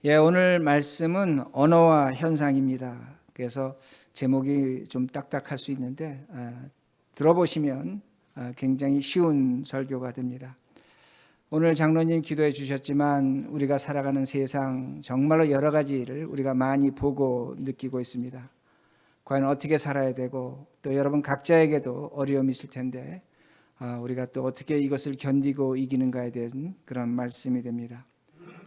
오늘 말씀은 언어와 현상입니다. 그래서 제목이 좀 딱딱할 수 있는데 들어보시면 굉장히 쉬운 설교가 됩니다. 오늘 장로님 기도해 주셨지만 우리가 살아가는 세상 정말로 여러 가지를 우리가 많이 보고 느끼고 있습니다. 과연 어떻게 살아야 되고 또 여러분 각자에게도 어려움이 있을 텐데 우리가 또 어떻게 이것을 견디고 이기는가에 대한 그런 말씀이 됩니다.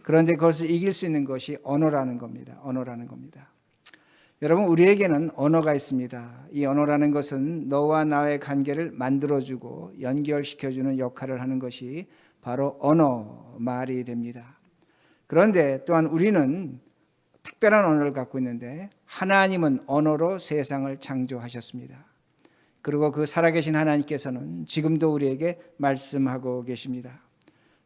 그런데 그것을 이길 수 있는 것이 언어라는 겁니다. 언어라는 겁니다. 여러분, 우리에게는 언어가 있습니다. 이 언어라는 것은 너와 나의 관계를 만들어주고 연결시켜주는 역할을 하는 것이 바로 언어, 말이 됩니다. 그런데 또한 우리는 특별한 언어를 갖고 있는데 하나님은 언어로 세상을 창조하셨습니다. 그리고 그 살아계신 하나님께서는 지금도 우리에게 말씀하고 계십니다.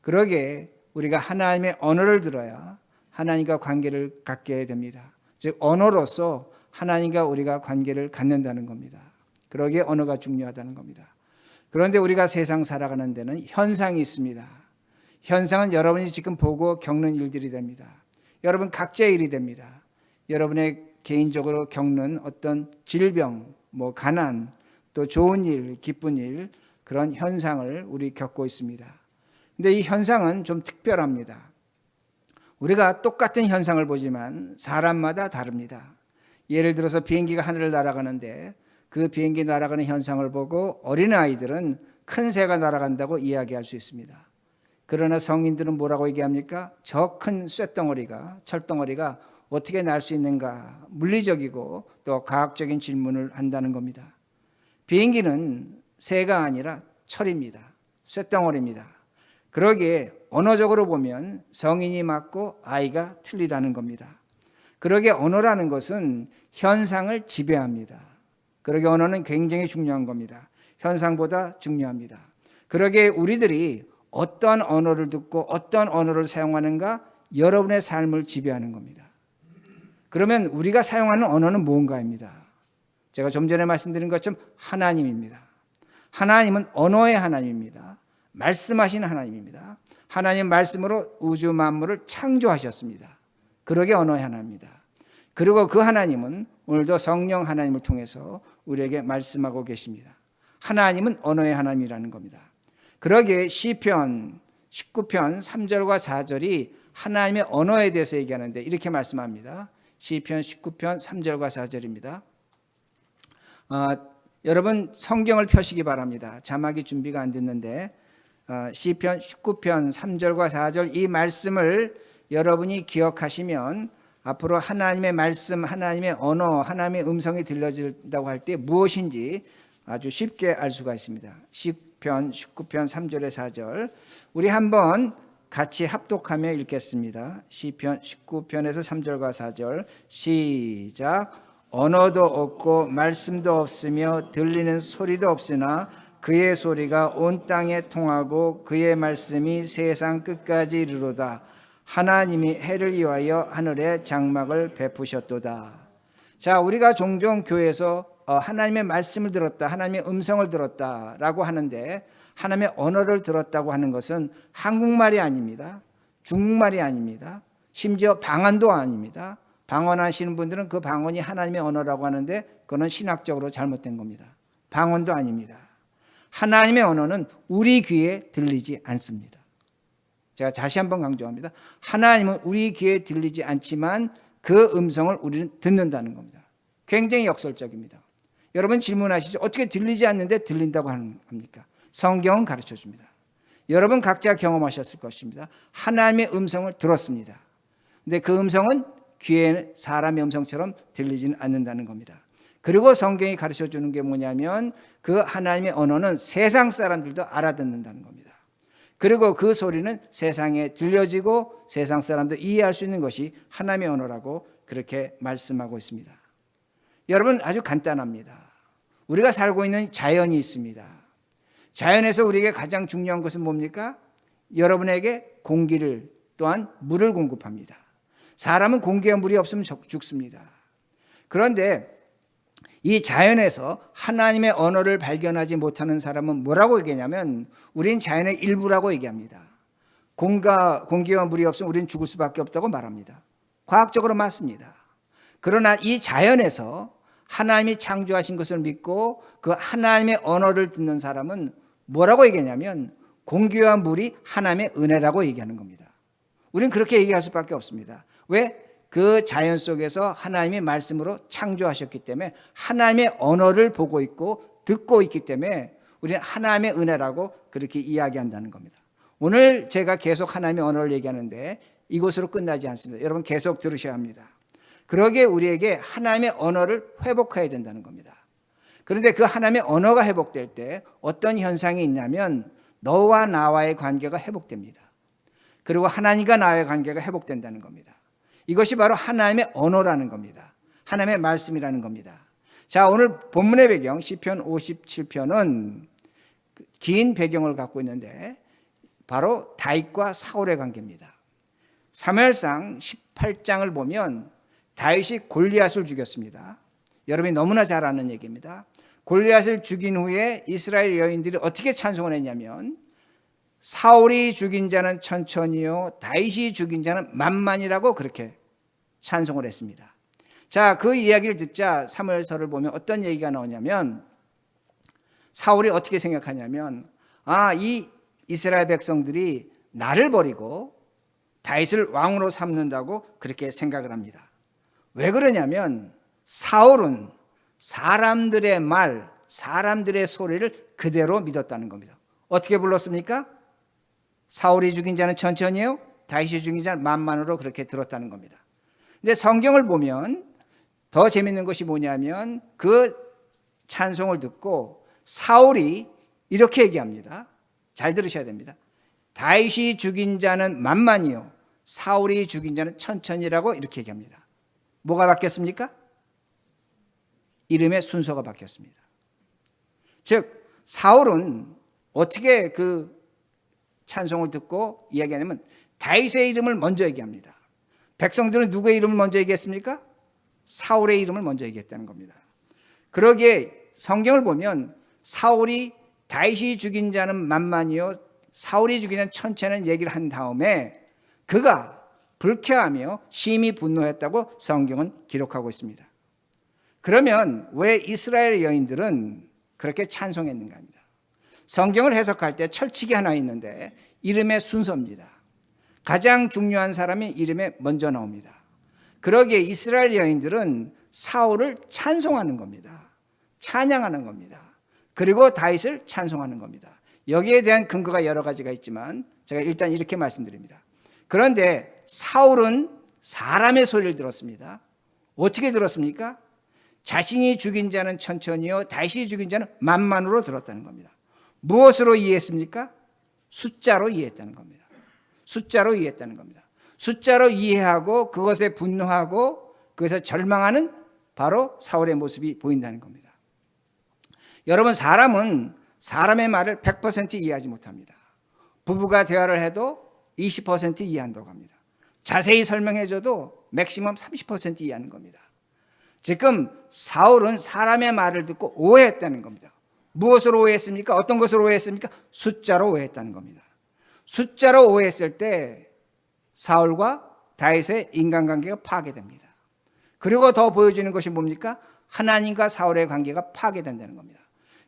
그러기에 우리가 하나님의 언어를 들어야 하나님과 관계를 갖게 됩니다. 즉 언어로서 하나님과 우리가 관계를 갖는다는 겁니다. 그러기에 언어가 중요하다는 겁니다. 그런데 우리가 세상 살아가는 데는 현상이 있습니다. 현상은 여러분이 지금 보고 겪는 일들이 됩니다. 여러분 각자의 일이 됩니다. 여러분의 개인적으로 겪는 어떤 질병, 가난, 또 좋은 일, 기쁜 일, 그런 현상을 우리 겪고 있습니다. 근데 이 현상은 좀 특별합니다. 우리가 똑같은 현상을 보지만 사람마다 다릅니다. 예를 들어서 비행기가 하늘을 날아가는데 그 비행기 날아가는 현상을 보고 어린아이들은 큰 새가 날아간다고 이야기할 수 있습니다. 그러나 성인들은 뭐라고 얘기합니까? 저 큰 쇳덩어리가, 철덩어리가 어떻게 날 수 있는가? 물리적이고 또 과학적인 질문을 한다는 겁니다. 비행기는 새가 아니라 철입니다. 쇳덩어리입니다. 그러기에 언어적으로 보면 성인이 맞고 아이가 틀리다는 겁니다. 그러기에 언어라는 것은 현상을 지배합니다. 그러기에 언어는 굉장히 중요한 겁니다. 현상보다 중요합니다. 그러기에 우리들이 어떤 언어를 듣고 어떤 언어를 사용하는가 여러분의 삶을 지배하는 겁니다. 그러면 우리가 사용하는 언어는 무언가입니다. 제가 좀 전에 말씀드린 것처럼 하나님입니다. 하나님은 언어의 하나님입니다. 말씀하시는 하나님입니다. 하나님 말씀으로 우주 만물을 창조하셨습니다. 그러게 언어의 하나님입니다. 그리고 그 하나님은 오늘도 성령 하나님을 통해서 우리에게 말씀하고 계십니다. 하나님은 언어의 하나님이라는 겁니다. 그러기에 시편 19편 3절과 4절이 하나님의 언어에 대해서 얘기하는데 이렇게 말씀합니다. 시편 19편 3절과 4절입니다. 여러분 성경을 펴시기 바랍니다. 자막이 준비가 안 됐는데 시편 19편 3절과 4절 이 말씀을 여러분이 기억하시면 앞으로 하나님의 말씀, 하나님의 언어, 하나님의 음성이 들려진다고 할 때 무엇인지 아주 쉽게 알 수가 있습니다. 시편 19편 3절에 4절 우리 한번 같이 합독하며 읽겠습니다. 시편 19편에서 3절과 4절 시작. 언어도 없고 말씀도 없으며 들리는 소리도 없으나 그의 소리가 온 땅에 통하고 그의 말씀이 세상 끝까지 이르로다. 하나님이 해를 위하여 하늘에 장막을 베푸셨도다. 자, 우리가 종종 교회에서 하나님의 말씀을 들었다, 하나님의 음성을 들었다라고 하는데 하나님의 언어를 들었다고 하는 것은 한국말이 아닙니다. 중국말이 아닙니다. 심지어 방언도 아닙니다. 방언하시는 분들은 그 방언이 하나님의 언어라고 하는데 그건 신학적으로 잘못된 겁니다. 방언도 아닙니다. 하나님의 언어는 우리 귀에 들리지 않습니다. 제가 다시 한번 강조합니다. 하나님은 우리 귀에 들리지 않지만 그 음성을 우리는 듣는다는 겁니다. 굉장히 역설적입니다. 여러분 질문하시죠. 어떻게 들리지 않는데 들린다고 합니까? 성경은 가르쳐 줍니다. 여러분 각자 경험하셨을 것입니다. 하나님의 음성을 들었습니다. 근데 그 음성은 귀에 사람의 음성처럼 들리지는 않는다는 겁니다. 그리고 성경이 가르쳐 주는 게 뭐냐면 그 하나님의 언어는 세상 사람들도 알아듣는다는 겁니다. 그리고 그 소리는 세상에 들려지고 세상 사람도 이해할 수 있는 것이 하나님의 언어라고 그렇게 말씀하고 있습니다. 여러분 아주 간단합니다. 우리가 살고 있는 자연이 있습니다. 자연에서 우리에게 가장 중요한 것은 뭡니까? 여러분에게 공기를 또한 물을 공급합니다. 사람은 공기와 물이 없으면 죽습니다. 그런데 이 자연에서 하나님의 언어를 발견하지 못하는 사람은 뭐라고 얘기하냐면 우린 자연의 일부라고 얘기합니다. 공기와 물이 없으면 우린 죽을 수밖에 없다고 말합니다. 과학적으로 맞습니다. 그러나 이 자연에서 하나님이 창조하신 것을 믿고 그 하나님의 언어를 듣는 사람은 뭐라고 얘기하냐면 공기와 물이 하나님의 은혜라고 얘기하는 겁니다. 우리는 그렇게 얘기할 수밖에 없습니다. 왜? 그 자연 속에서 하나님이 말씀으로 창조하셨기 때문에 하나님의 언어를 보고 있고 듣고 있기 때문에 우리는 하나님의 은혜라고 그렇게 이야기한다는 겁니다. 오늘 제가 계속 하나님의 언어를 얘기하는데 이것으로 끝나지 않습니다. 여러분 계속 들으셔야 합니다. 그러기에 우리에게 하나님의 언어를 회복해야 된다는 겁니다. 그런데 그 하나님의 언어가 회복될 때 어떤 현상이 있냐면 너와 나와의 관계가 회복됩니다. 그리고 하나님과 나의 관계가 회복된다는 겁니다. 이것이 바로 하나님의 언어라는 겁니다. 하나님의 말씀이라는 겁니다. 자, 오늘 본문의 배경 시편 57편은 긴 배경을 갖고 있는데 바로 다윗과 사울의 관계입니다. 사무엘상 18장을 보면 다윗이 골리앗을 죽였습니다. 여러분이 너무나 잘 아는 얘기입니다. 골리앗을 죽인 후에 이스라엘 여인들이 어떻게 찬송을 했냐면 사울이 죽인 자는 천천히요 다윗이 죽인 자는 만만이라고 그렇게 찬송을 했습니다. 자, 그 이야기를 듣자 사무엘서를 보면 어떤 얘기가 나오냐면 사울이 어떻게 생각하냐면 이 이스라엘 백성들이 나를 버리고 다윗을 왕으로 삼는다고 그렇게 생각을 합니다. 왜 그러냐면 사울은 사람들의 말, 사람들의 소리를 그대로 믿었다는 겁니다. 어떻게 불렀습니까? 사울이 죽인 자는 천천히요, 다윗이 죽인 자는 만만으로 그렇게 들었다는 겁니다. 근데 성경을 보면 더 재밌는 것이 뭐냐면 그 찬송을 듣고 사울이 이렇게 얘기합니다. 잘 들으셔야 됩니다. 다윗이 죽인 자는 만만이요 사울이 죽인 자는 천천히라고 이렇게 얘기합니다. 뭐가 바뀌었습니까? 이름의 순서가 바뀌었습니다. 즉 사울은 어떻게 그 찬송을 듣고 이야기하냐면 다윗의 이름을 먼저 얘기합니다. 백성들은 누구의 이름을 먼저 얘기했습니까? 사울의 이름을 먼저 얘기했다는 겁니다. 그러기에 성경을 보면 사울이 다윗이 죽인 자는 만만이요 사울이 죽인 자는 천천히는 얘기를 한 다음에 그가 불쾌하며 심히 분노했다고 성경은 기록하고 있습니다. 그러면 왜 이스라엘 여인들은 그렇게 찬송했는가 합니다. 성경을 해석할 때 철칙이 하나 있는데 이름의 순서입니다. 가장 중요한 사람이 이름에 먼저 나옵니다. 그러기에 이스라엘 여인들은 사울을 찬송하는 겁니다. 찬양하는 겁니다. 그리고 다윗을 찬송하는 겁니다. 여기에 대한 근거가 여러 가지가 있지만 제가 일단 이렇게 말씀드립니다. 그런데 사울은 사람의 소리를 들었습니다. 어떻게 들었습니까? 자신이 죽인 자는 천천히요 다윗이 죽인 자는 만만으로 들었다는 겁니다. 무엇으로 이해했습니까? 숫자로 이해했다는 겁니다. 숫자로 이해했다는 겁니다. 숫자로 이해하고 그것에 분노하고 그것에 절망하는 바로 사울의 모습이 보인다는 겁니다. 여러분 사람은 사람의 말을 100% 이해하지 못합니다. 부부가 대화를 해도 20% 이해한다고 합니다. 자세히 설명해줘도 맥시멈 30% 이해하는 겁니다. 지금 사울은 사람의 말을 듣고 오해했다는 겁니다. 무엇으로 오해했습니까? 어떤 것으로 오해했습니까? 숫자로 오해했다는 겁니다. 숫자로 오해했을 때 사울과 다윗의 인간관계가 파괴됩니다. 그리고 더 보여주는 것이 뭡니까? 하나님과 사울의 관계가 파괴된다는 겁니다.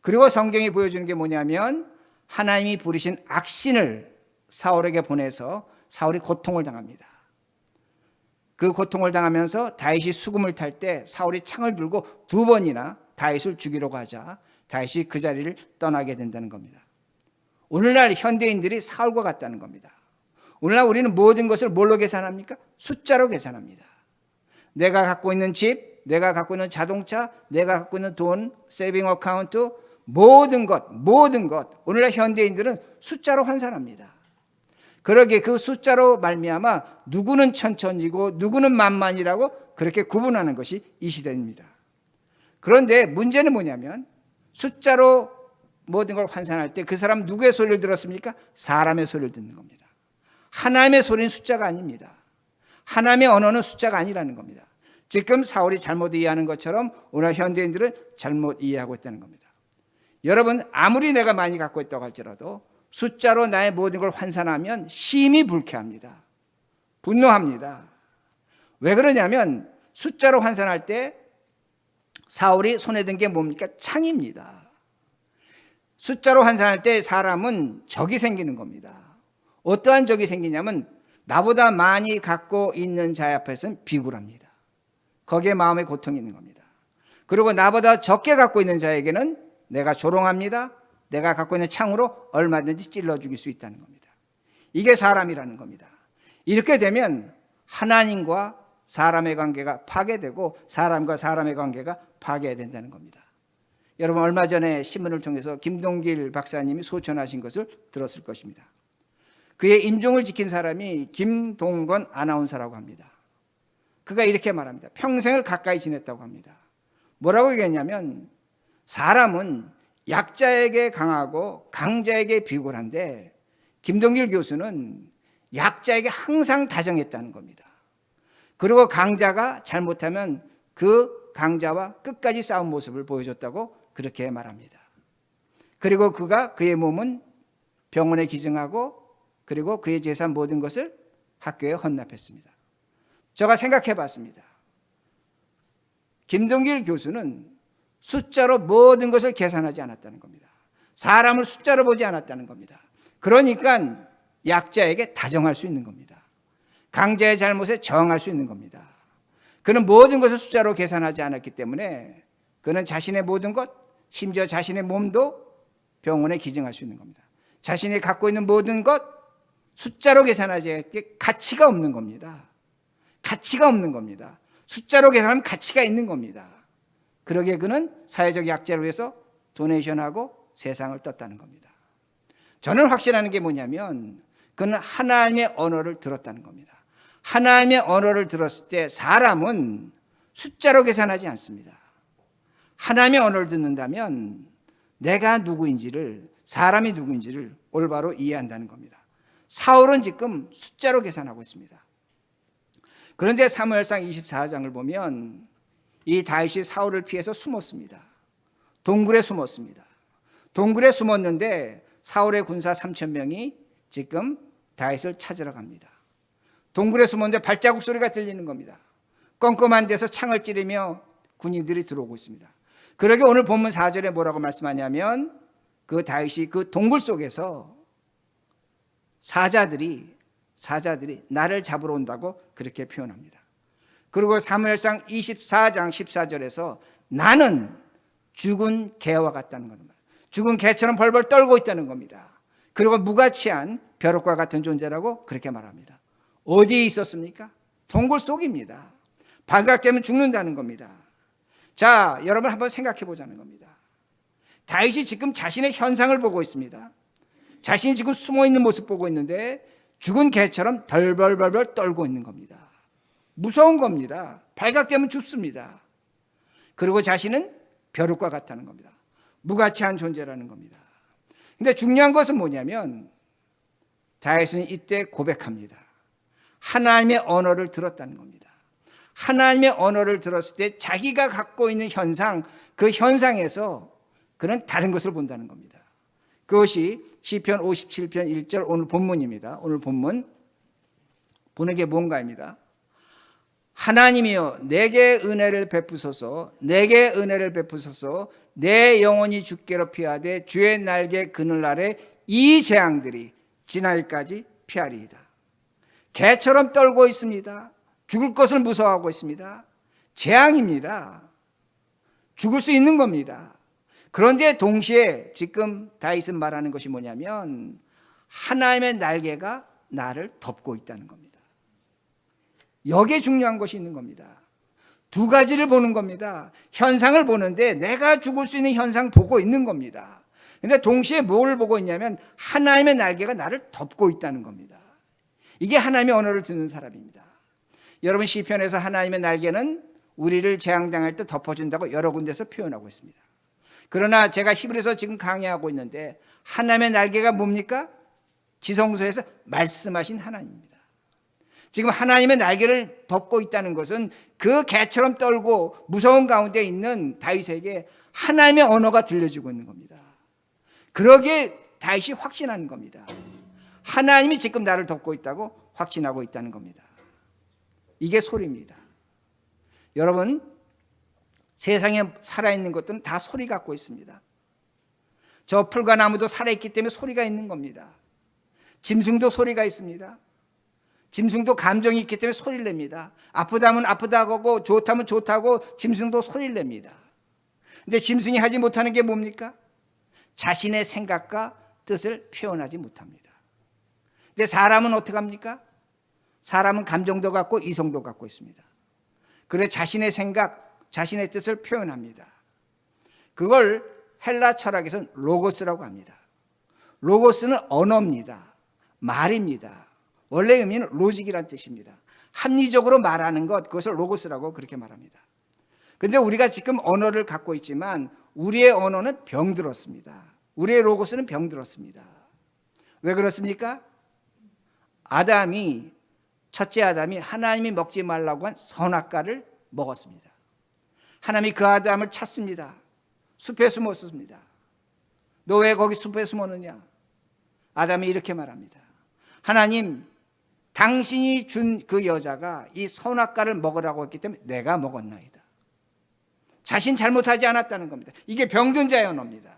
그리고 성경이 보여주는 게 뭐냐면 하나님이 부르신 악신을 사울에게 보내서 사울이 고통을 당합니다. 그 고통을 당하면서 다윗이 수금을 탈 때 사울이 창을 들고 2번이나 다윗을 죽이려고 하자 다윗이 그 자리를 떠나게 된다는 겁니다. 오늘날 현대인들이 사울과 같다는 겁니다. 오늘날 우리는 모든 것을 뭘로 계산합니까? 숫자로 계산합니다. 내가 갖고 있는 집, 내가 갖고 있는 자동차, 내가 갖고 있는 돈, 세이빙 어카운트, 모든 것. 오늘날 현대인들은 숫자로 환산합니다. 그러기에 그 숫자로 말미암아 누구는 천천히고 누구는 만만이라고 그렇게 구분하는 것이 이 시대입니다. 그런데 문제는 뭐냐면 숫자로 모든 걸 환산할 때 그 사람 누구의 소리를 들었습니까? 사람의 소리를 듣는 겁니다. 하나님의 소리는 숫자가 아닙니다. 하나님의 언어는 숫자가 아니라는 겁니다. 지금 사울이 잘못 이해하는 것처럼 오늘 현대인들은 잘못 이해하고 있다는 겁니다. 여러분 아무리 내가 많이 갖고 있다고 할지라도 숫자로 나의 모든 걸 환산하면 심히 불쾌합니다. 분노합니다. 왜 그러냐면 숫자로 환산할 때 사울이 손에 든 게 뭡니까? 창입니다. 숫자로 환산할 때 사람은 적이 생기는 겁니다. 어떠한 적이 생기냐면 나보다 많이 갖고 있는 자 앞에서는 비굴합니다. 거기에 마음의 고통이 있는 겁니다. 그리고 나보다 적게 갖고 있는 자에게는 내가 조롱합니다. 내가 갖고 있는 창으로 얼마든지 찔러 죽일 수 있다는 겁니다. 이게 사람이라는 겁니다. 이렇게 되면 하나님과 사람의 관계가 파괴되고 사람과 사람의 관계가 파괴된다는 겁니다. 여러분 얼마 전에 신문을 통해서 김동길 박사님이 소천하신 것을 들었을 것입니다. 그의 임종을 지킨 사람이 김동건 아나운서라고 합니다. 그가 이렇게 말합니다. 평생을 가까이 지냈다고 합니다. 뭐라고 얘기했냐면 사람은 약자에게 강하고 강자에게 비굴한데 김동길 교수는 약자에게 항상 다정했다는 겁니다. 그리고 강자가 잘못하면 그 강자와 끝까지 싸운 모습을 보여줬다고 그렇게 말합니다. 그리고 그의 몸은 병원에 기증하고 그리고 그의 재산 모든 것을 학교에 헌납했습니다. 제가 생각해 봤습니다. 김동길 교수는 숫자로 모든 것을 계산하지 않았다는 겁니다. 사람을 숫자로 보지 않았다는 겁니다. 그러니까 약자에게 다정할 수 있는 겁니다. 강자의 잘못에 저항할 수 있는 겁니다. 그는 모든 것을 숫자로 계산하지 않았기 때문에 그는 자신의 모든 것, 심지어 자신의 몸도 병원에 기증할 수 있는 겁니다. 자신이 갖고 있는 모든 것 숫자로 계산하지 않을 때 가치가 없는 겁니다. 가치가 없는 겁니다. 숫자로 계산하면 가치가 있는 겁니다. 그러기에 그는 사회적 약자를 위해서 도네이션하고 세상을 떴다는 겁니다. 저는 확신하는 게 뭐냐면 그는 하나님의 언어를 들었다는 겁니다. 하나님의 언어를 들었을 때 사람은 숫자로 계산하지 않습니다. 하나님의 언어를 듣는다면 내가 누구인지를, 사람이 누구인지를 올바로 이해한다는 겁니다. 사울은 지금 숫자로 계산하고 있습니다. 그런데 사무엘상 24장을 보면 이 다윗이 사울을 피해서 숨었습니다. 동굴에 숨었습니다. 동굴에 숨었는데 사울의 군사 3,000명이 지금 다윗을 찾으러 갑니다. 동굴에 숨었는데 발자국 소리가 들리는 겁니다. 껌껌한 데서 창을 찌르며 군인들이 들어오고 있습니다. 그러게 오늘 본문 4절에 뭐라고 말씀하냐면 그 다윗이 그 동굴 속에서 사자들이 나를 잡으러 온다고 그렇게 표현합니다. 그리고 사무엘상 24장 14절에서 나는 죽은 개와 같다는 겁니다. 죽은 개처럼 벌벌 떨고 있다는 겁니다. 그리고 무가치한 벼룩과 같은 존재라고 그렇게 말합니다. 어디에 있었습니까? 동굴 속입니다. 발각되면 죽는다는 겁니다. 자, 여러분 한번 생각해 보자는 겁니다. 다윗이 지금 자신의 현상을 보고 있습니다. 자신이 지금 숨어 있는 모습 보고 있는데 죽은 개처럼 덜벌벌벌 떨고 있는 겁니다. 무서운 겁니다. 발각되면 죽습니다. 그리고 자신은 벼룩과 같다는 겁니다. 무가치한 존재라는 겁니다. 근데 중요한 것은 뭐냐면 다윗은 이때 고백합니다. 하나님의 언어를 들었다는 겁니다. 하나님의 언어를 들었을 때 자기가 갖고 있는 현상, 그 현상에서 그는 다른 것을 본다는 겁니다. 그것이 시편 57편 1절 오늘 본문입니다. 오늘 본문 보는 게 뭔가입니다. 하나님이여 내게 은혜를 베푸소서, 내게 은혜를 베푸소서. 내 영혼이 주께로 피하되 주의 날개 그늘 아래 이 재앙들이 지나기까지 피하리이다. 개처럼 떨고 있습니다. 죽을 것을 무서워하고 있습니다. 재앙입니다. 죽을 수 있는 겁니다. 그런데 동시에 지금 다윗은 말하는 것이 뭐냐면 하나님의 날개가 나를 덮고 있다는 겁니다. 여기에 중요한 것이 있는 겁니다. 두 가지를 보는 겁니다. 현상을 보는데 내가 죽을 수 있는 현상 보고 있는 겁니다. 그런데 동시에 뭘 보고 있냐면 하나님의 날개가 나를 덮고 있다는 겁니다. 이게 하나님의 언어를 듣는 사람입니다. 여러분 시편에서 하나님의 날개는 우리를 재앙당할 때 덮어준다고 여러 군데서 표현하고 있습니다. 그러나 제가 히브리서 지금 강의하고 있는데 하나님의 날개가 뭡니까? 지성소에서 말씀하신 하나님입니다. 지금 하나님의 날개를 덮고 있다는 것은 그 개처럼 떨고 무서운 가운데 있는 다윗에게 하나님의 언어가 들려주고 있는 겁니다. 그러기에 다윗이 확신하는 겁니다. 하나님이 지금 나를 덮고 있다고 확신하고 있다는 겁니다. 이게 소리입니다. 여러분, 세상에 살아있는 것들은 다 소리 갖고 있습니다. 저 풀과 나무도 살아있기 때문에 소리가 있는 겁니다. 짐승도 소리가 있습니다. 짐승도 감정이 있기 때문에 소리를 냅니다. 아프다면 아프다고 하고 좋다면 좋다고 짐승도 소리를 냅니다. 근데 짐승이 하지 못하는 게 뭡니까? 자신의 생각과 뜻을 표현하지 못합니다. 근데 사람은 어떻게 합니까? 사람은 감정도 갖고 이성도 갖고 있습니다. 그래 자신의 생각, 자신의 뜻을 표현합니다. 그걸 헬라 철학에서는 로고스라고 합니다. 로고스는 언어입니다. 말입니다. 원래 의미는 로직이란 뜻입니다. 합리적으로 말하는 것, 그것을 로고스라고 그렇게 말합니다. 그런데 우리가 지금 언어를 갖고 있지만 우리의 언어는 병들었습니다. 우리의 로고스는 병들었습니다. 왜 그렇습니까? 첫째 아담이 하나님이 먹지 말라고 한 선악과를 먹었습니다. 하나님이 그 아담을 찾습니다. 숲에 숨었습니다. 너 왜 거기 숲에 숨었느냐? 아담이 이렇게 말합니다. 하나님, 당신이 준 그 여자가 이 선악과를 먹으라고 했기 때문에 내가 먹었나이다. 자신 잘못하지 않았다는 겁니다. 이게 병든 자의 언어입니다.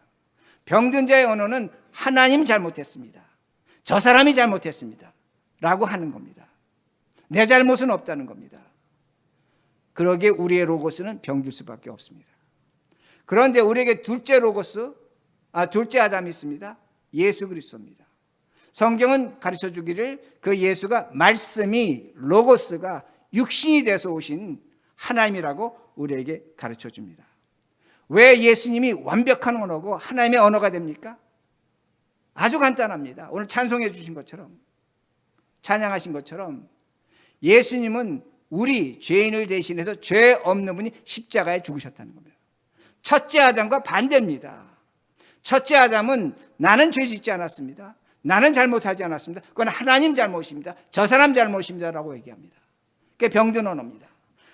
병든 자의 언어는 하나님 잘못했습니다. 저 사람이 잘못했습니다. 라고 하는 겁니다. 내 잘못은 없다는 겁니다. 그러기에 우리의 로고스는 병들 수밖에 없습니다. 그런데 우리에게 둘째 아담이 있습니다. 예수 그리스도입니다. 성경은 가르쳐 주기를 그 예수가 말씀이 로고스가 육신이 돼서 오신 하나님이라고 우리에게 가르쳐 줍니다. 왜 예수님이 완벽한 언어고 하나님의 언어가 됩니까? 아주 간단합니다. 오늘 찬송해 주신 것처럼, 찬양하신 것처럼 예수님은 우리 죄인을 대신해서 죄 없는 분이 십자가에 죽으셨다는 겁니다. 첫째 아담과 반대입니다. 첫째 아담은 나는 죄 짓지 않았습니다. 나는 잘못하지 않았습니다. 그건 하나님 잘못입니다. 저 사람 잘못입니다라고 얘기합니다. 그게 병든 언어입니다.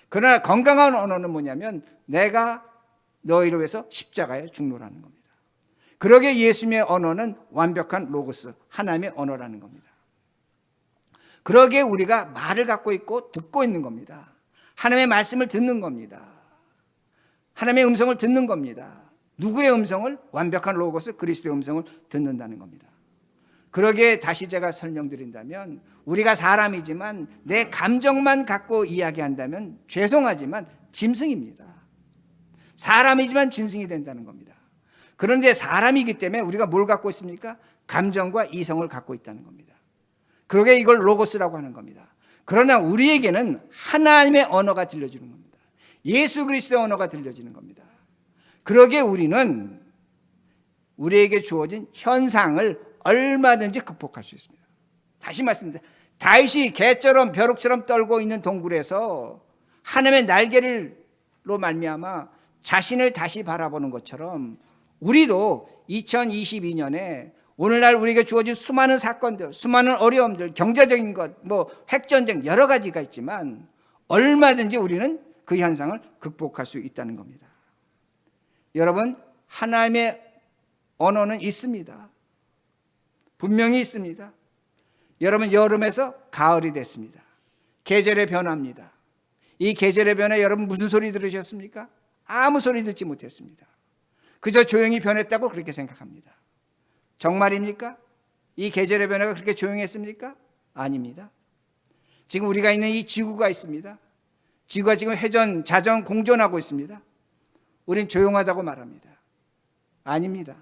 그러나 건강한 언어는 뭐냐면 내가 너희를 위해서 십자가에 죽노라는 겁니다. 그러기에 예수님의 언어는 완벽한 로고스, 하나님의 언어라는 겁니다. 그러기에 우리가 말을 갖고 있고 듣고 있는 겁니다. 하나님의 말씀을 듣는 겁니다. 하나님의 음성을 듣는 겁니다. 누구의 음성을? 완벽한 로고스 그리스도의 음성을 듣는다는 겁니다. 그러기에 다시 제가 설명드린다면 우리가 사람이지만 내 감정만 갖고 이야기한다면 죄송하지만 짐승입니다. 사람이지만 짐승이 된다는 겁니다. 그런데 사람이기 때문에 우리가 뭘 갖고 있습니까? 감정과 이성을 갖고 있다는 겁니다. 그러기에 이걸 로고스라고 하는 겁니다. 그러나 우리에게는 하나님의 언어가 들려주는 겁니다. 예수 그리스도의 언어가 들려지는 겁니다. 그러기에 우리는 우리에게 주어진 현상을 얼마든지 극복할 수 있습니다. 다시 말씀드립니다. 다윗이 개처럼 벼룩처럼 떨고 있는 동굴에서 하나님의 날개로 말미암아 자신을 다시 바라보는 것처럼 우리도 2022년에 오늘날 우리에게 주어진 수많은 사건들, 수많은 어려움들, 경제적인 것, 핵전쟁 여러 가지가 있지만 얼마든지 우리는 그 현상을 극복할 수 있다는 겁니다. 여러분, 하나님의 언어는 있습니다. 분명히 있습니다. 여러분, 여름에서 가을이 됐습니다. 계절의 변화입니다. 이 계절의 변화에 여러분 무슨 소리 들으셨습니까? 아무 소리 듣지 못했습니다. 그저 조용히 변했다고 그렇게 생각합니다. 정말입니까? 이 계절의 변화가 그렇게 조용했습니까? 아닙니다. 지금 우리가 있는 이 지구가 있습니다. 지구가 지금 회전, 자전, 공전하고 있습니다. 우린 조용하다고 말합니다. 아닙니다.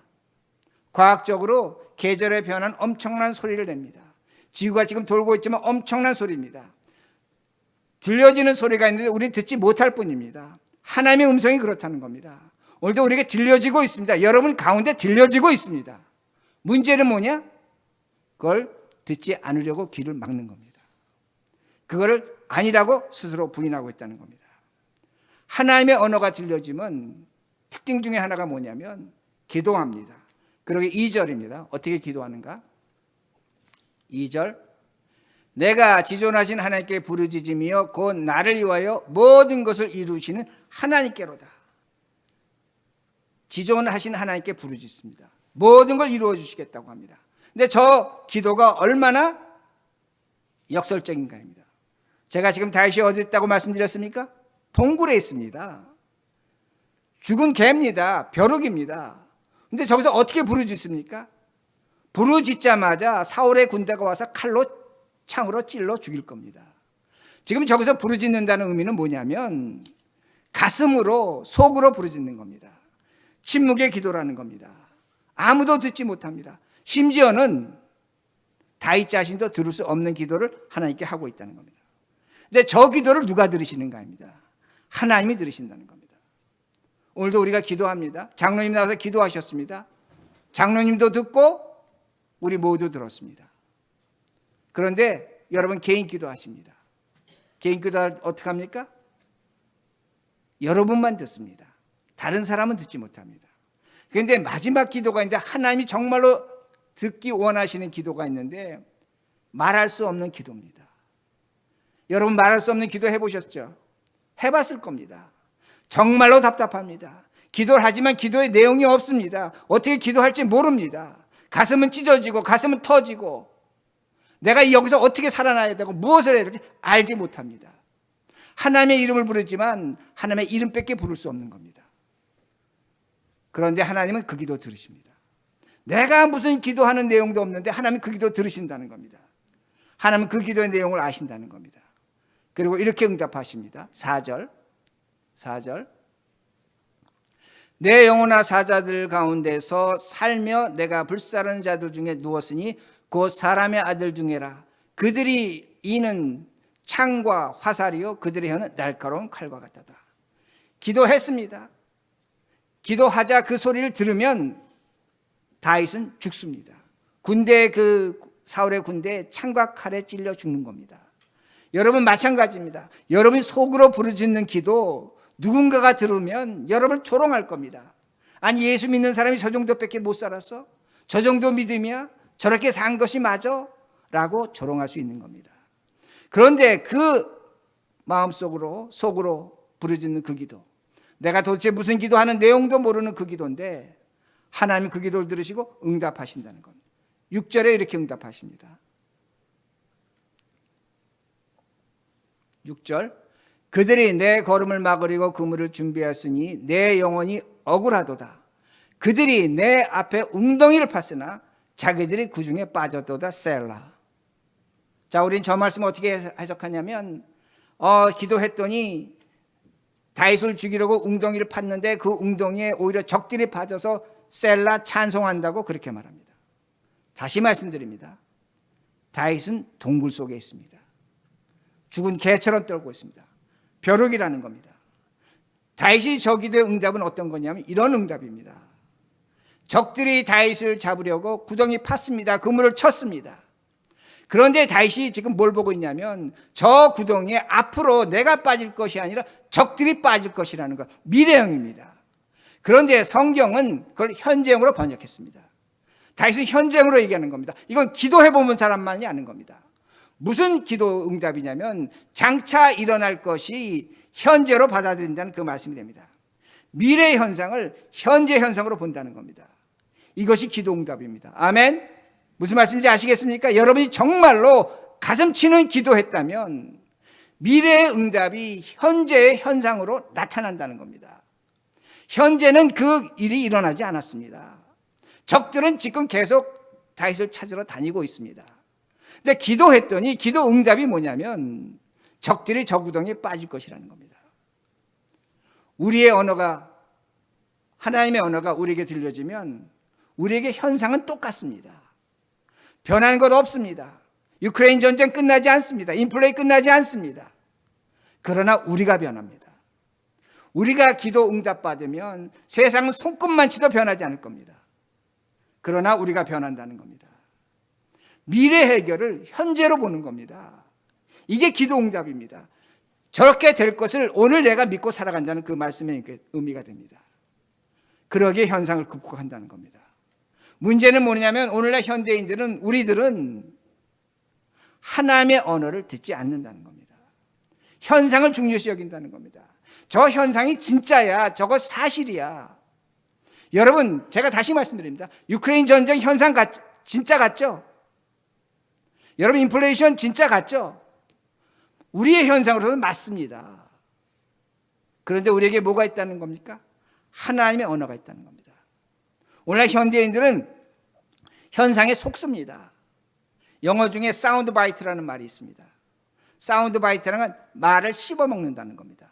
과학적으로 계절의 변화는 엄청난 소리를 냅니다. 지구가 지금 돌고 있지만 엄청난 소리입니다. 들려지는 소리가 있는데 우리는 듣지 못할 뿐입니다. 하나님의 음성이 그렇다는 겁니다. 오늘도 우리에게 들려지고 있습니다. 여러분 가운데 들려지고 있습니다. 문제는 뭐냐? 그걸 듣지 않으려고 귀를 막는 겁니다. 그거를 아니라고 스스로 부인하고 있다는 겁니다. 하나님의 언어가 들려지면 특징 중에 하나가 뭐냐면 기도합니다. 그러게 2절입니다. 어떻게 기도하는가? 2절, 내가 지존하신 하나님께 부르짖으며 곧 나를 위하여 모든 것을 이루시는 하나님께로다. 지존하신 하나님께 부르짖습니다. 모든 걸 이루어 주시겠다고 합니다. 근데 저 기도가 얼마나 역설적인가입니다. 제가 지금 다윗이 어디 있다고 말씀드렸습니까? 동굴에 있습니다. 죽은 개입니다. 벼룩입니다. 근데 저기서 어떻게 부르짖습니까? 부르짖자마자 사울의 군대가 와서 칼로 창으로 찔러 죽일 겁니다. 지금 저기서 부르짖는다는 의미는 뭐냐면 가슴으로 속으로 부르짖는 겁니다. 침묵의 기도라는 겁니다. 아무도 듣지 못합니다. 심지어는 다윗 자신도 들을 수 없는 기도를 하나님께 하고 있다는 겁니다. 근데 저 기도를 누가 들으시는가입니다. 하나님이 들으신다는 겁니다. 오늘도 우리가 기도합니다. 장로님 나와서 기도하셨습니다. 장로님도 듣고 우리 모두 들었습니다. 그런데 여러분 개인 기도하십니다. 개인 기도 어떻게 합니까? 여러분만 듣습니다. 다른 사람은 듣지 못합니다. 그런데 마지막 기도가 있는데 하나님이 정말로 듣기 원하시는 기도가 있는데 말할 수 없는 기도입니다. 여러분 말할 수 없는 기도 해보셨죠? 해봤을 겁니다. 정말로 답답합니다. 기도를 하지만 기도의 내용이 없습니다. 어떻게 기도할지 모릅니다. 가슴은 찢어지고 가슴은 터지고 내가 여기서 어떻게 살아나야 되고 무엇을 해야 될지 알지 못합니다. 하나님의 이름을 부르지만 하나님의 이름밖에 부를 수 없는 겁니다. 그런데 하나님은 그 기도 들으십니다. 내가 무슨 기도하는 내용도 없는데 하나님은 그 기도 들으신다는 겁니다. 하나님은 그 기도의 내용을 아신다는 겁니다. 그리고 이렇게 응답하십니다. 4절 내 영혼아 사자들 가운데서 살며 내가 불사르는 자들 중에 누웠으니 곧 사람의 아들 중에라. 그들이 이는 창과 화살이요 그들의 혀는 날카로운 칼과 같다다. 기도했습니다. 기도하자 그 소리를 들으면 다윗은 죽습니다. 군대 사울의 군대에 창과 칼에 찔려 죽는 겁니다. 여러분 마찬가지입니다. 여러분이 속으로 부르짖는 기도 누군가가 들으면 여러분을 조롱할 겁니다. 아니 예수 믿는 사람이 저 정도밖에 못 살았어? 저 정도 믿음이야? 저렇게 산 것이 맞아? 라고 조롱할 수 있는 겁니다. 그런데 그 마음속으로 속으로 부르짖는 그 기도, 내가 도대체 무슨 기도하는 내용도 모르는 그 기도인데 하나님이 그 기도를 들으시고 응답하신다는 겁니다. 6절에 이렇게 응답하십니다. 6절 그들이 내 걸음을 막으려고 그물을 준비하였으니 내 영혼이 억울하도다. 그들이 내 앞에 웅덩이를 팠으나 자기들이 그 중에 빠졌도다. 셀라. 자, 우린 저 말씀 어떻게 해석하냐면 기도했더니 다윗을 죽이려고 웅덩이를 팠는데 그 웅덩이에 오히려 적들이 빠져서 셀라 찬송한다고 그렇게 말합니다. 다시 말씀드립니다. 다윗은 동굴 속에 있습니다. 죽은 개처럼 떨고 있습니다. 벼룩이라는 겁니다. 다윗이 저 기도의 응답은 어떤 거냐면 이런 응답입니다. 적들이 다윗을 잡으려고 구덩이 팠습니다. 그물을 쳤습니다. 그런데 다윗이 지금 뭘 보고 있냐면 저 구덩이에 앞으로 내가 빠질 것이 아니라 적들이 빠질 것이라는 것, 미래형입니다. 그런데 성경은 그걸 현재형으로 번역했습니다. 다윗은 현재형으로 얘기하는 겁니다. 이건 기도해보면 사람만이 아는 겁니다. 무슨 기도 응답이냐면 장차 일어날 것이 현재로 받아들인다는 그 말씀이 됩니다. 미래 현상을 현재 현상으로 본다는 겁니다. 이것이 기도 응답입니다. 아멘. 무슨 말씀인지 아시겠습니까? 여러분이 정말로 가슴 치는 기도했다면 미래의 응답이 현재의 현상으로 나타난다는 겁니다. 현재는 그 일이 일어나지 않았습니다. 적들은 지금 계속 다윗을 찾으러 다니고 있습니다. 근데 기도했더니 기도 응답이 뭐냐면 적들이 저 구덩이에 빠질 것이라는 겁니다. 우리의 언어가, 하나님의 언어가 우리에게 들려지면 우리에게 현상은 똑같습니다. 변하는 것 없습니다. 유크레인 전쟁 끝나지 않습니다. 인플레이 끝나지 않습니다. 그러나 우리가 변합니다. 우리가 기도 응답 받으면 세상은 손끝만치도 변하지 않을 겁니다. 그러나 우리가 변한다는 겁니다. 미래 해결을 현재로 보는 겁니다. 이게 기도 응답입니다. 저렇게 될 것을 오늘 내가 믿고 살아간다는 그 말씀의 의미가 됩니다. 그러기에 현상을 극복한다는 겁니다. 문제는 뭐냐면 오늘날 현대인들은, 우리들은 하나님의 언어를 듣지 않는다는 겁니다. 현상을 중요시 여긴다는 겁니다. 저 현상이 진짜야, 저거 사실이야. 여러분, 제가 다시 말씀드립니다. 유크레인 전쟁 현상 진짜 같죠? 여러분, 인플레이션 진짜 같죠? 우리의 현상으로는 맞습니다. 그런데 우리에게 뭐가 있다는 겁니까? 하나님의 언어가 있다는 겁니다. 오늘날 현대인들은 현상에 속습니다. 영어 중에 사운드 바이트라는 말이 있습니다. 사운드 바이트라는 건 말을 씹어먹는다는 겁니다.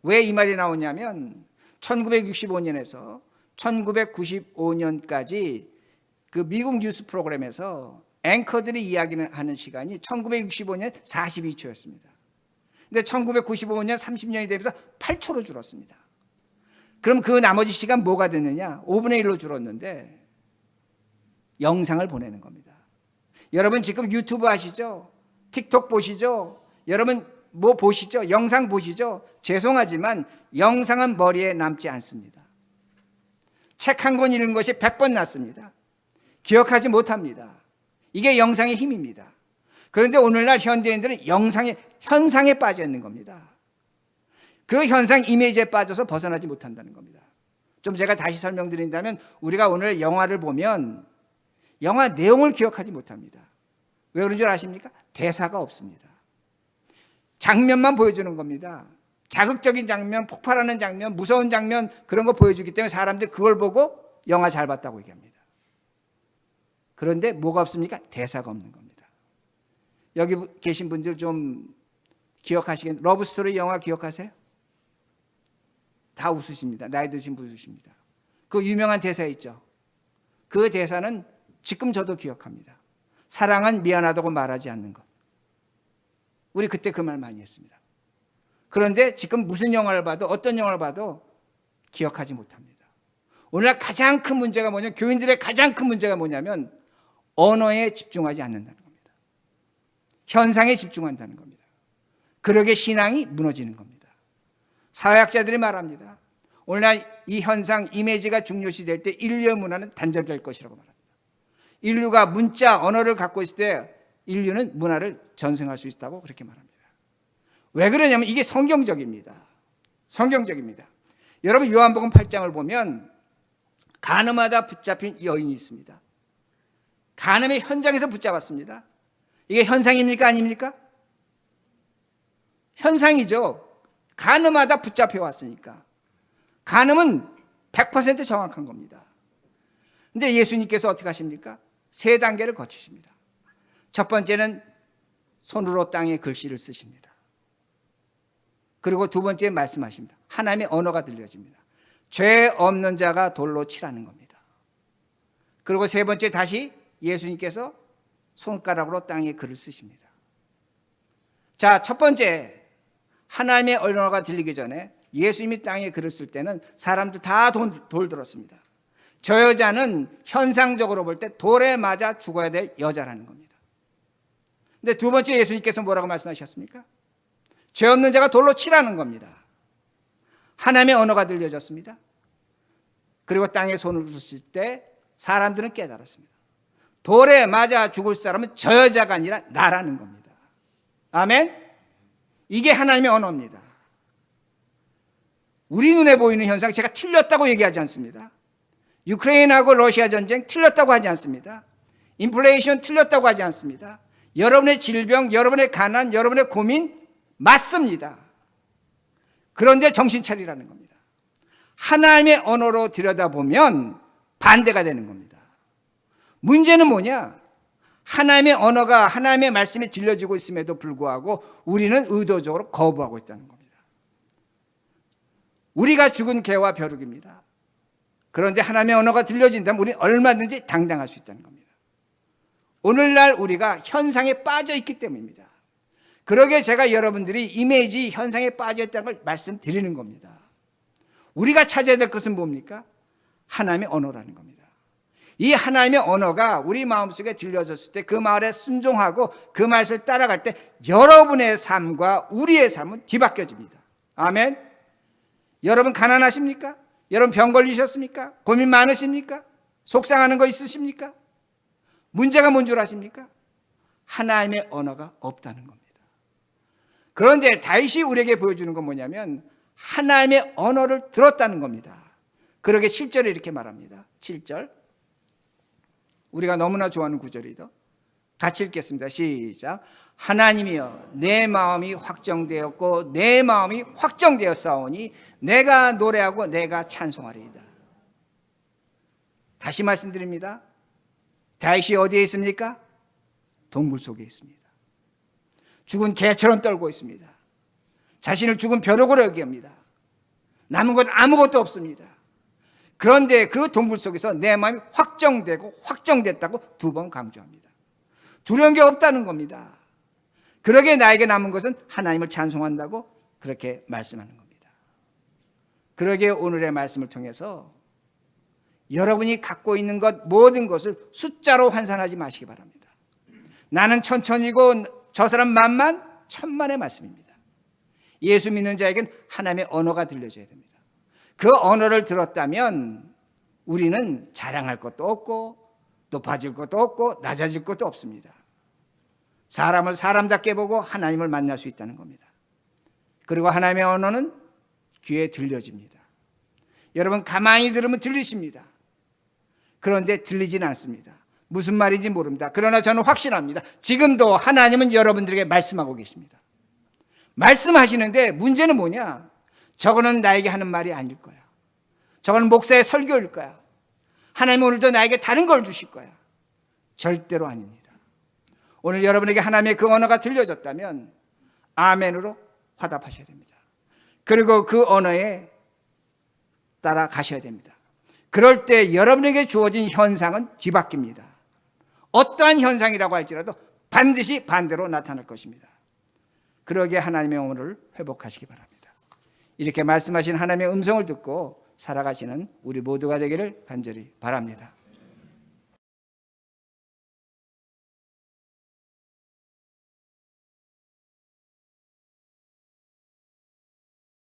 왜 이 말이 나오냐면 1965년에서 1995년까지 그 미국 뉴스 프로그램에서 앵커들이 이야기하는 시간이 1965년 42초였습니다. 근데 1995년 30년이 되면서 8초로 줄었습니다. 그럼 그 나머지 시간 뭐가 됐느냐? 5분의 1로 줄었는데 영상을 보내는 겁니다. 여러분 지금 유튜브 하시죠? 틱톡 보시죠? 여러분 뭐 보시죠? 영상 보시죠? 죄송하지만 영상은 머리에 남지 않습니다. 책 한 권 읽는 것이 100번 낫습니다. 기억하지 못합니다. 이게 영상의 힘입니다. 그런데 오늘날 현대인들은 현상에 빠져 있는 겁니다. 그 현상 이미지에 빠져서 벗어나지 못한다는 겁니다. 좀 제가 다시 설명드린다면 우리가 오늘 영화를 보면 영화 내용을 기억하지 못합니다. 왜 그런 줄 아십니까? 대사가 없습니다. 장면만 보여주는 겁니다. 자극적인 장면, 폭발하는 장면, 무서운 장면 그런 거 보여주기 때문에 사람들이 그걸 보고 영화 잘 봤다고 얘기합니다. 그런데 뭐가 없습니까? 대사가 없는 겁니다. 여기 계신 분들 좀 기억하시겠 러브스토리 영화 기억하세요? 다 웃으십니다. 나이 드신 분 웃으십니다. 그 유명한 대사 있죠. 그 대사는 지금 저도 기억합니다. 사랑은 미안하다고 말하지 않는 것. 우리 그때 그 말 많이 했습니다. 그런데 지금 무슨 영화를 봐도 어떤 영화를 봐도 기억하지 못합니다. 오늘날 가장 큰 문제가 뭐냐면 교인들의 가장 큰 문제가 뭐냐면 언어에 집중하지 않는다는 겁니다. 현상에 집중한다는 겁니다. 그러게 신앙이 무너지는 겁니다. 사회학자들이 말합니다. 오늘날 이 현상, 이미지가 중요시될 때 인류의 문화는 단절될 것이라고 말합니다. 인류가 문자, 언어를 갖고 있을 때 인류는 문화를 전승할 수 있다고 그렇게 말합니다. 왜 그러냐면 이게 성경적입니다. 성경적입니다. 여러분 요한복음 8장을 보면 간음하다 붙잡힌 여인이 있습니다. 간음의 현장에서 붙잡았습니다. 이게 현상입니까? 아닙니까? 현상이죠. 간음하다 붙잡혀 왔으니까. 간음은 100% 정확한 겁니다. 근데 예수님께서 어떻게 하십니까? 3단계를 거치십니다. 첫 번째는 손으로 땅에 글씨를 쓰십니다. 그리고 두 번째 말씀하십니다. 하나님의 언어가 들려집니다. 죄 없는 자가 돌로 치라는 겁니다. 그리고 세 번째 다시 예수님께서 손가락으로 땅에 글을 쓰십니다. 자, 첫 번째 하나님의 언어가 들리기 전에 예수님이 땅에 글을 쓸 때는 사람들 다 돌 들었습니다. 저 여자는 현상적으로 볼 때 돌에 맞아 죽어야 될 여자라는 겁니다. 근데 두 번째 예수님께서 뭐라고 말씀하셨습니까? 죄 없는 자가 돌로 치라는 겁니다. 하나님의 언어가 들려졌습니다. 그리고 땅에 손을 뒀을 때 사람들은 깨달았습니다. 돌에 맞아 죽을 사람은 저 여자가 아니라 나라는 겁니다. 아멘? 이게 하나님의 언어입니다. 우리 눈에 보이는 현상 제가 틀렸다고 얘기하지 않습니다. 유크레인하고 러시아 전쟁 틀렸다고 하지 않습니다. 인플레이션 틀렸다고 하지 않습니다. 여러분의 질병, 여러분의 가난, 여러분의 고민 맞습니다. 그런데 정신 차리라는 겁니다. 하나님의 언어로 들여다보면 반대가 되는 겁니다. 문제는 뭐냐? 하나님의 언어가 하나님의 말씀이 들려지고 있음에도 불구하고 우리는 의도적으로 거부하고 있다는 겁니다. 우리가 죽은 개와 벼룩입니다. 그런데 하나님의 언어가 들려진다면 우리는 얼마든지 당당할 수 있다는 겁니다. 오늘날 우리가 현상에 빠져 있기 때문입니다. 그러게 제가 여러분들이 이미지 현상에 빠져 있다는 걸 말씀드리는 겁니다. 우리가 찾아야 될 것은 뭡니까? 하나님의 언어라는 겁니다. 이 하나님의 언어가 우리 마음속에 들려졌을 때 그 말에 순종하고 그 말을 따라갈 때 여러분의 삶과 우리의 삶은 뒤바뀌어집니다. 아멘. 여러분 가난하십니까? 여러분 병 걸리셨습니까? 고민 많으십니까? 속상하는 거 있으십니까? 문제가 뭔 줄 아십니까? 하나님의 언어가 없다는 겁니다. 그런데 다윗이 우리에게 보여주는 건 뭐냐면 하나님의 언어를 들었다는 겁니다. 그러게 7절에 이렇게 말합니다. 7절. 우리가 너무나 좋아하는 구절이죠. 같이 읽겠습니다. 시작. 하나님이여 내 마음이 확정되었고 내 마음이 확정되었사오니 내가 노래하고 내가 찬송하리이다. 다시 말씀드립니다. 다윗이 어디에 있습니까? 동굴 속에 있습니다. 죽은 개처럼 떨고 있습니다. 자신을 죽은 벼룩으로 여깁니다. 남은 건 아무것도 없습니다. 그런데 그 동굴 속에서 내 마음이 확정되고 확정됐다고 2번 강조합니다. 두려운 게 없다는 겁니다. 그러게 나에게 남은 것은 하나님을 찬송한다고 그렇게 말씀하는 겁니다. 그러게 오늘의 말씀을 통해서 여러분이 갖고 있는 것 모든 것을 숫자로 환산하지 마시기 바랍니다. 나는 천천이고 저 사람 만만 천만의 말씀입니다. 예수 믿는 자에겐 하나님의 언어가 들려져야 됩니다. 그 언어를 들었다면 우리는 자랑할 것도 없고 높아질 것도 없고 낮아질 것도 없습니다. 사람을 사람답게 보고 하나님을 만날 수 있다는 겁니다. 그리고 하나님의 언어는 귀에 들려집니다. 여러분 가만히 들으면 들리십니다. 그런데 들리진 않습니다. 무슨 말인지 모릅니다. 그러나 저는 확신합니다. 지금도 하나님은 여러분들에게 말씀하고 계십니다. 말씀하시는데 문제는 뭐냐? 저거는 나에게 하는 말이 아닐 거야. 저거는 목사의 설교일 거야. 하나님은 오늘도 나에게 다른 걸 주실 거야. 절대로 아닙니다. 오늘 여러분에게 하나님의 그 언어가 들려졌다면 아멘으로 화답하셔야 됩니다. 그리고 그 언어에 따라가셔야 됩니다. 그럴 때 여러분에게 주어진 현상은 뒤바뀝니다. 어떠한 현상이라고 할지라도 반드시 반대로 나타날 것입니다. 그러기에 하나님의 언어를 회복하시기 바랍니다. 이렇게 말씀하신 하나님의 음성을 듣고 살아가시는 우리 모두가 되기를 간절히 바랍니다.